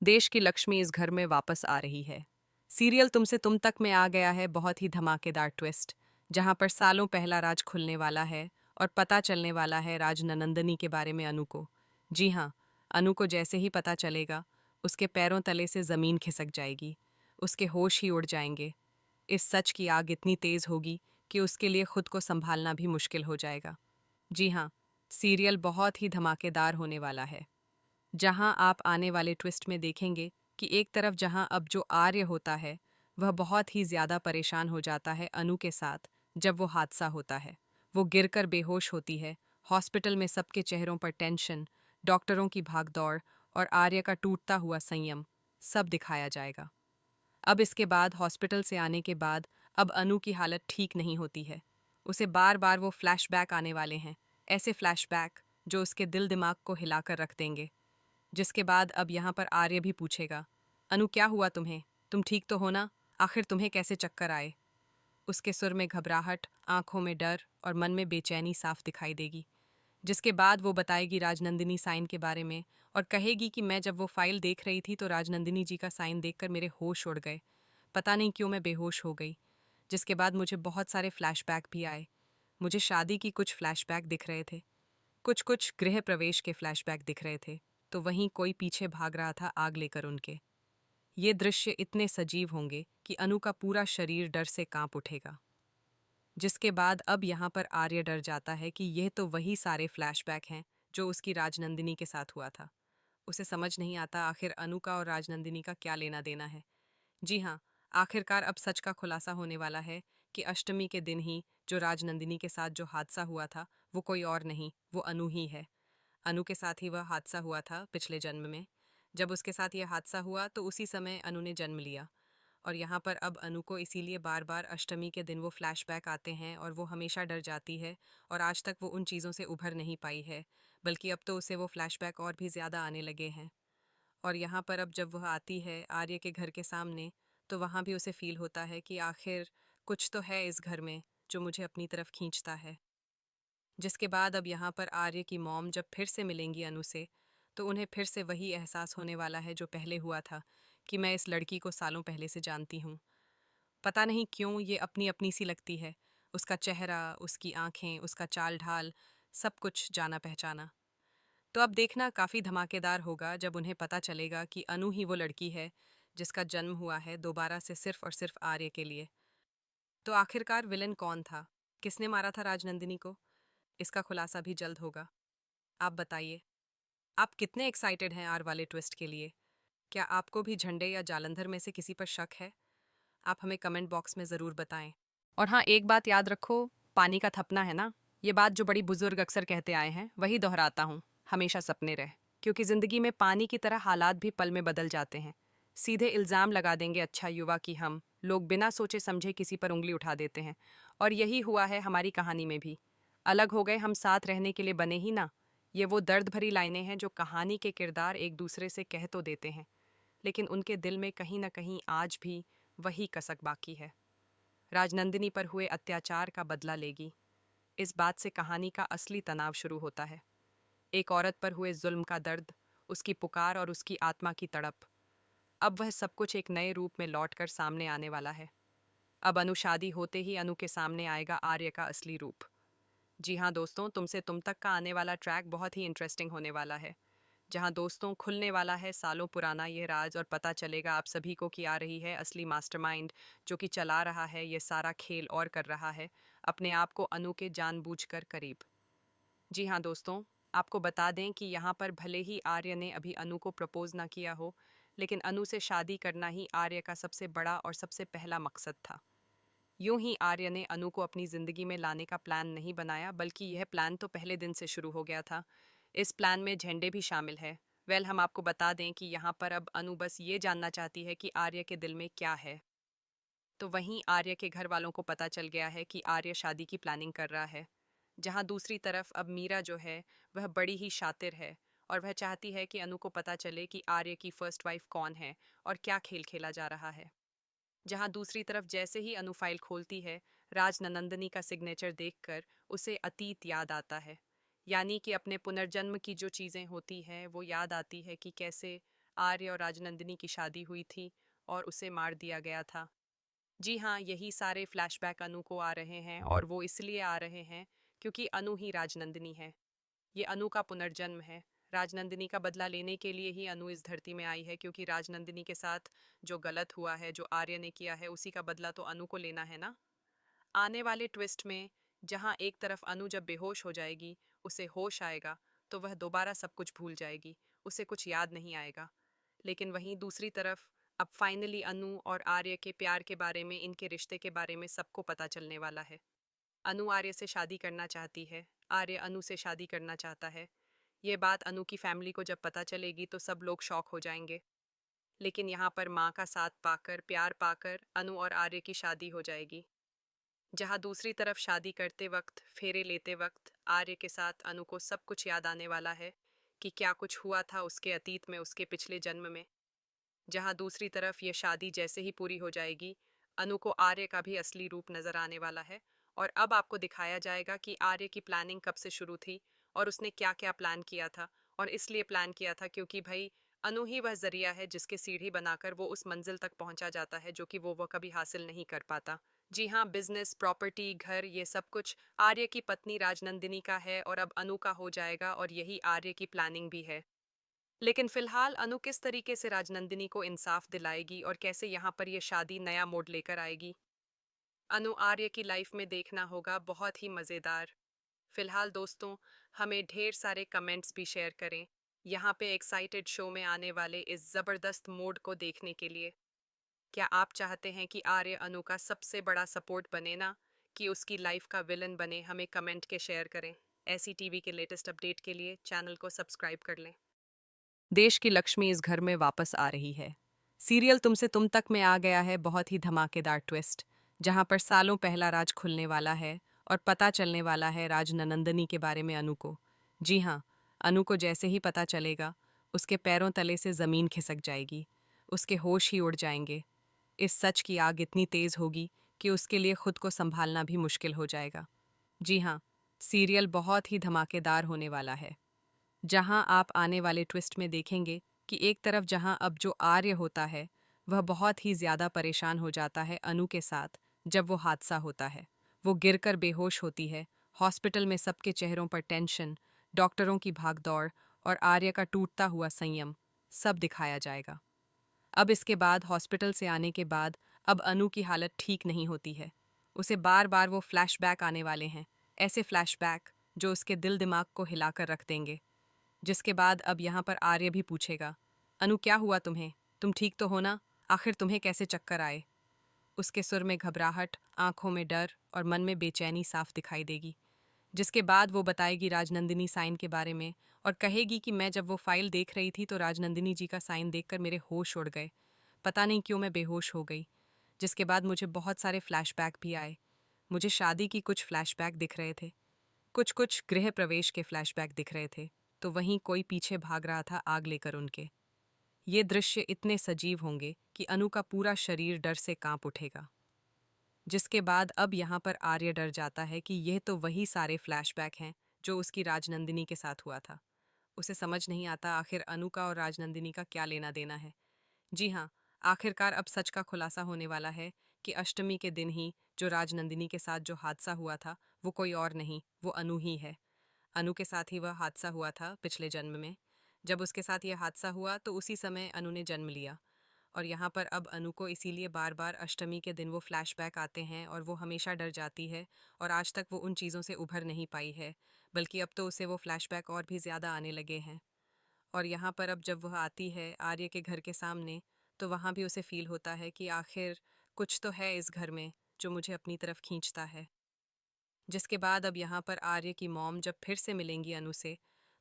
देश की लक्ष्मी इस घर में वापस आ रही है। सीरियल तुमसे तुम तक में आ गया है बहुत ही धमाकेदार ट्विस्ट, जहां पर सालों पहला राज खुलने वाला है और पता चलने वाला है राज ननंदनी के बारे में अनु को। जी हाँ, अनु को जैसे ही पता चलेगा, उसके पैरों तले से जमीन खिसक जाएगी, उसके होश ही उड़ जाएंगे। इस सच की आग इतनी तेज होगी कि उसके लिए खुद को संभालना भी मुश्किल हो जाएगा। जी हाँ, सीरियल बहुत ही धमाकेदार होने वाला है, जहां आप आने वाले ट्विस्ट में देखेंगे कि एक तरफ जहां अब जो आर्य होता है, वह बहुत ही ज्यादा परेशान हो जाता है अनु के साथ। जब वो हादसा होता है, वो गिरकर बेहोश होती है। हॉस्पिटल में सबके चेहरों पर टेंशन, डॉक्टरों की भागदौड़ और आर्य का टूटता हुआ संयम, सब दिखाया जाएगा। अब इसके बाद हॉस्पिटल से आने के बाद अब अनु की हालत ठीक नहीं होती है। उसे बार बार वो फ्लैशबैक आने वाले हैं, ऐसे फ्लैशबैक जो उसके दिल दिमाग को हिलाकर रख देंगे। जिसके बाद अब यहाँ पर आर्य भी पूछेगा, अनु क्या हुआ तुम्हें? तुम ठीक तो हो ना? आखिर तुम्हें कैसे चक्कर आए? उसके सुर में घबराहट, आंखों में डर और मन में बेचैनी साफ दिखाई देगी। जिसके बाद वो बताएगी राजनंदिनी साइन के बारे में और कहेगी कि मैं जब वो फाइल देख रही थी तो राजनंदिनी जी का साइन देखकर मेरे होश उड़ गए। पता नहीं क्यों मैं बेहोश हो गई। जिसके बाद मुझे बहुत सारे फ्लैशबैक भी आए। मुझे शादी की कुछ फ्लैशबैक दिख रहे थे, कुछ कुछ गृह प्रवेश के फ्लैशबैक दिख रहे थे, तो वहीं कोई पीछे भाग रहा था आग लेकर उनके। ये दृश्य इतने सजीव होंगे कि अनु का पूरा शरीर डर से कांप उठेगा। जिसके बाद अब यहाँ पर आर्य डर जाता है कि यह तो वही सारे फ्लैशबैक हैं जो उसकी राजनंदिनी के साथ हुआ था। उसे समझ नहीं आता आखिर अनु का और राजनंदिनी का क्या लेना देना है। जी हाँ, आखिरकार अब सच का खुलासा होने वाला है कि अष्टमी के दिन ही जो राजनंदिनी के साथ जो हादसा हुआ था, वो कोई और नहीं, वो अनु ही है। अनु के साथ ही वह हादसा हुआ था पिछले जन्म में। जब उसके साथ यह हादसा हुआ तो उसी समय अनु ने जन्म लिया। और यहाँ पर अब अनु को इसीलिए बार बार अष्टमी के दिन वो फ्लैशबैक आते हैं और वो हमेशा डर जाती है और आज तक वो उन चीज़ों से उभर नहीं पाई है, बल्कि अब तो उसे वो फ्लैशबैक और भी ज़्यादा आने लगे हैं। और यहाँ पर अब जब वह आती है आर्य के घर के सामने, तो वहाँ भी उसे फील होता है कि आखिर कुछ तो है इस घर में जो मुझे अपनी तरफ खींचता है। जिसके बाद अब यहाँ पर आर्य की मॉम जब फिर से मिलेंगी अनु से, तो उन्हें फिर से वही एहसास होने वाला है जो पहले हुआ था कि मैं इस लड़की को सालों पहले से जानती हूँ। पता नहीं क्यों ये अपनी अपनी सी लगती है। उसका चेहरा, उसकी आंखें, उसका चाल ढाल, सब कुछ जाना पहचाना। तो अब देखना काफ़ी धमाकेदार होगा जब उन्हें पता चलेगा कि अनु ही वो लड़की है जिसका जन्म हुआ है दोबारा से सिर्फ और सिर्फ आर्य के लिए। तो आखिरकार विलन कौन था? किसने मारा था राजनंदिनी को? इसका खुलासा भी जल्द होगा। आप बताइए, आप कितने एक्साइटेड हैं आर वाले ट्विस्ट के लिए? क्या आपको भी झंडे या जालंधर में से किसी पर शक है? आप हमें कमेंट बॉक्स में ज़रूर बताएं। और हाँ, एक बात याद रखो, पानी का थपना है ना, ये बात जो बड़ी बुजुर्ग अक्सर कहते आए हैं वही दोहराता हूँ, हमेशा सपने रहे। क्योंकि ज़िंदगी में पानी की तरह हालात भी पल में बदल जाते हैं। सीधे इल्ज़ाम लगा देंगे अच्छा युवा कि हम लोग बिना सोचे समझे किसी पर उंगली उठा देते हैं। और यही हुआ है हमारी कहानी में भी। अलग हो गए हम साथ रहने के लिए बने ही ना, ये वो दर्द भरी लाइनें हैं जो कहानी के किरदार एक दूसरे से कह तो देते हैं, लेकिन उनके दिल में कहीं ना कहीं आज भी वही कसक बाकी है। राजनंदिनी पर हुए अत्याचार का बदला लेगी, इस बात से कहानी का असली तनाव शुरू होता है। एक औरत पर हुए जुल्म का दर्द, उसकी पुकार और उसकी आत्मा की तड़प। अब वह सब कुछ एक नए रूप में लौटकर सामने आने वाला है। अब अनु शादी होते ही अनु के सामने आएगा आर्य का असली रूप। जी हाँ दोस्तों, तुमसे तुम तक का आने वाला ट्रैक बहुत ही इंटरेस्टिंग होने वाला है, जहाँ दोस्तों खुलने वाला है सालों पुराना ये राज और पता चलेगा आप सभी को कि आ रही है असली मास्टरमाइंड जो कि चला रहा है ये सारा खेल और कर रहा है अपने आप को अनु के जानबूझकर करीब। जी हाँ दोस्तों, आपको बता दें कि यहाँ पर भले ही आर्य ने अभी अनु को प्रपोज ना किया हो, लेकिन अनु से शादी करना ही आर्य का सबसे बड़ा और सबसे पहला मकसद था। यूं ही आर्य ने अनु को अपनी जिंदगी में लाने का प्लान नहीं बनाया, बल्कि यह प्लान तो पहले दिन से शुरू हो गया था। इस प्लान में झंडे भी शामिल है। हम आपको बता दें कि यहाँ पर अब अनु बस ये जानना चाहती है कि आर्य के दिल में क्या है। तो वहीं आर्य के घर वालों को पता चल गया है कि आर्य शादी की प्लानिंग कर रहा है। जहाँ दूसरी तरफ अब मीरा जो है वह बड़ी ही शातिर है और वह चाहती है कि अनु को पता चले कि आर्य की फर्स्ट वाइफ कौन है और क्या खेल खेला जा रहा है। जहां दूसरी तरफ जैसे ही अनु फाइल खोलती है, राज ननंदनी का सिग्नेचर देखकर उसे अतीत याद आता है। यानी कि अपने पुनर्जन्म की जो चीज़ें होती हैं वो याद आती है कि कैसे आर्य और राजनंदिनी की शादी हुई थी और उसे मार दिया गया था। जी हाँ, यही सारे फ्लैशबैक अनु को आ रहे हैं और वो इसलिए आ रहे हैं क्योंकि अनु ही राजनंदिनी है। ये अनु का पुनर्जन्म है। राजनंदिनी का बदला लेने के लिए ही अनु इस धरती में आई है, क्योंकि राजनंदिनी के साथ जो गलत हुआ है, जो आर्य ने किया है, उसी का बदला तो अनु को लेना है ना। आने वाले ट्विस्ट में जहाँ एक तरफ अनु जब बेहोश हो जाएगी, उसे होश आएगा, तो वह दोबारा सब कुछ भूल जाएगी, उसे कुछ याद नहीं आएगा। लेकिन वहीं दूसरी तरफ अब फाइनली अनु और आर्य के प्यार के बारे में, इनके रिश्ते के बारे में सबको पता चलने वाला है। अनु आर्य से शादी करना चाहती है, आर्य अनु से शादी करना चाहता है। ये बात अनु की फैमिली को जब पता चलेगी तो सब लोग शॉक हो जाएंगे। लेकिन यहाँ पर माँ का साथ पाकर, प्यार पाकर अनु और आर्य की शादी हो जाएगी। जहाँ दूसरी तरफ शादी करते वक्त, फेरे लेते वक्त आर्य के साथ अनु को सब कुछ याद आने वाला है कि क्या कुछ हुआ था उसके अतीत में, उसके पिछले जन्म में। जहाँ दूसरी तरफ ये शादी जैसे ही पूरी हो जाएगी, अनु को आर्य का भी असली रूप नजर आने वाला है। और अब आपको दिखाया जाएगा कि आर्य की प्लानिंग कब से शुरू थी और उसने क्या क्या प्लान किया था। और इसलिए प्लान किया था क्योंकि भाई अनु ही वह जरिया है जिसके सीढ़ी बनाकर वो उस मंजिल तक पहुंचा जाता है जो कि वो कभी हासिल नहीं कर पाता। जी हाँ, बिजनेस, प्रॉपर्टी, घर, ये सब कुछ आर्य की पत्नी राजनंदिनी का है और अब अनु का हो जाएगा, और यही आर्य की प्लानिंग भी है। लेकिन फिलहाल अनु किस तरीके से राजनंदिनी को इंसाफ दिलाएगी और कैसे यहाँ पर ये शादी नया मोड़ लेकर आएगी, अनु आर्य की लाइफ में देखना होगा, बहुत ही मज़ेदार। फिलहाल दोस्तों, हमें ढेर सारे कमेंट्स भी शेयर करें यहाँ पे एक्साइटेड शो में आने वाले इस ज़बरदस्त मोड को देखने के लिए। क्या आप चाहते हैं कि आर्य अनु का सबसे बड़ा सपोर्ट बने ना, कि उसकी लाइफ का विलन बने? हमें कमेंट के शेयर करें। ऐसी टीवी के लेटेस्ट अपडेट के लिए चैनल को सब्सक्राइब कर लें। देश की लक्ष्मी इस घर में वापस आ रही है। सीरियल तुमसे तुम तक में आ गया है बहुत ही धमाकेदार ट्विस्ट, जहां पर सालों पहला राज खुलने वाला है और पता चलने वाला है राज ननंदनी के बारे में अनु को। जी हाँ, अनु को जैसे ही पता चलेगा, उसके पैरों तले से जमीन खिसक जाएगी, उसके होश ही उड़ जाएंगे। इस सच की आग इतनी तेज होगी कि उसके लिए खुद को संभालना भी मुश्किल हो जाएगा। जी हाँ, सीरियल बहुत ही धमाकेदार होने वाला है, जहां आप आने वाले ट्विस्ट में देखेंगे कि एक तरफ जहां अब जो आर्य होता है, वह बहुत ही ज्यादा परेशान हो जाता है अनु के साथ। जब वो हादसा होता है, वो गिरकर बेहोश होती है। हॉस्पिटल में सबके चेहरों पर टेंशन, डॉक्टरों की भागदौड़ और आर्य का टूटता हुआ संयम, सब दिखाया जाएगा। अब इसके बाद हॉस्पिटल से आने के बाद अब अनु की हालत ठीक नहीं होती है। उसे बार बार वो फ्लैशबैक आने वाले हैं, ऐसे फ्लैशबैक जो उसके दिल दिमाग को हिलाकर रख देंगे। जिसके बाद अब यहाँ पर आर्य भी पूछेगा, अनु क्या हुआ तुम्हें, तुम ठीक तो हो ना, आखिर तुम्हें कैसे चक्कर आए? उसके सुर में घबराहट, आंखों में डर और मन में बेचैनी साफ दिखाई देगी। जिसके बाद वो बताएगी राजनंदिनी साइन के बारे में और कहेगी कि मैं जब वो फाइल देख रही थी तो राजनंदिनी जी का साइन देखकर मेरे होश उड़ गए, पता नहीं क्यों मैं बेहोश हो गई। जिसके बाद मुझे बहुत सारे फ्लैशबैक भी आए। मुझे शादी की कुछ फ्लैशबैक दिख रहे थे, कुछ कुछ गृह प्रवेश के फ्लैशबैक दिख रहे थे, तो वहीं कोई पीछे भाग रहा था आग लेकर उनके। ये दृश्य इतने सजीव होंगे कि अनु का पूरा शरीर डर से कांप उठेगा। जिसके बाद अब यहाँ पर आर्य डर जाता है कि यह तो वही सारे फ्लैशबैक हैं जो उसकी राजनंदिनी के साथ हुआ था। उसे समझ नहीं आता आखिर अनु का और राजनंदिनी का क्या लेना देना है। जी हाँ, आखिरकार अब सच का खुलासा होने वाला है कि अष्टमी के दिन ही जो राजनंदिनी के साथ जो हादसा हुआ था, वो कोई और नहीं, वो अनु ही है। अनु के साथ ही वह हादसा हुआ था पिछले जन्म में। जब उसके साथ यह हादसा हुआ तो उसी समय अनु ने जन्म लिया। और यहाँ पर अब अनु को इसीलिए बार बार अष्टमी के दिन वो फ्लैशबैक आते हैं और वो हमेशा डर जाती है और आज तक वो उन चीज़ों से उभर नहीं पाई है, बल्कि अब तो उसे वो फ्लैशबैक और भी ज़्यादा आने लगे हैं। और यहाँ पर अब जब वह आती है आर्य के घर के सामने, तो वहाँ भी उसे फील होता है कि आखिर कुछ तो है इस घर में जो मुझे अपनी तरफ खींचता है। जिसके बाद अब यहाँ पर आर्य की मॉम जब फिर से मिलेंगी अनु से,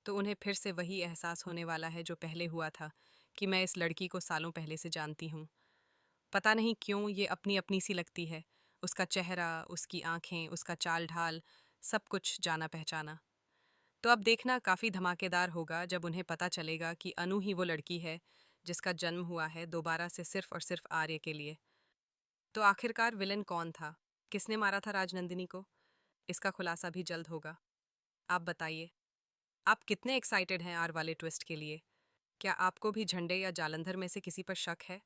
तो उन्हें फिर से वही एहसास होने वाला है जो पहले हुआ था कि मैं इस लड़की को सालों पहले से जानती हूँ। पता नहीं क्यों ये अपनी अपनी सी लगती है, उसका चेहरा, उसकी आंखें, उसका चाल ढाल, सब कुछ जाना पहचाना। तो अब देखना काफ़ी धमाकेदार होगा जब उन्हें पता चलेगा कि अनु ही वो लड़की है जिसका जन्म हुआ है दोबारा से सिर्फ और सिर्फ आर्य के लिए। तो आखिरकार विलन कौन था, किसने मारा था राजनंदिनी को? इसका खुलासा भी जल्द होगा। आप बताइए, आप कितने एक्साइटेड हैं आर वाले ट्विस्ट के लिए? क्या आपको भी झंडे या जालंधर में से किसी पर शक है?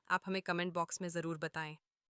आप हमें कमेंट बॉक्स में ज़रूर बताएं।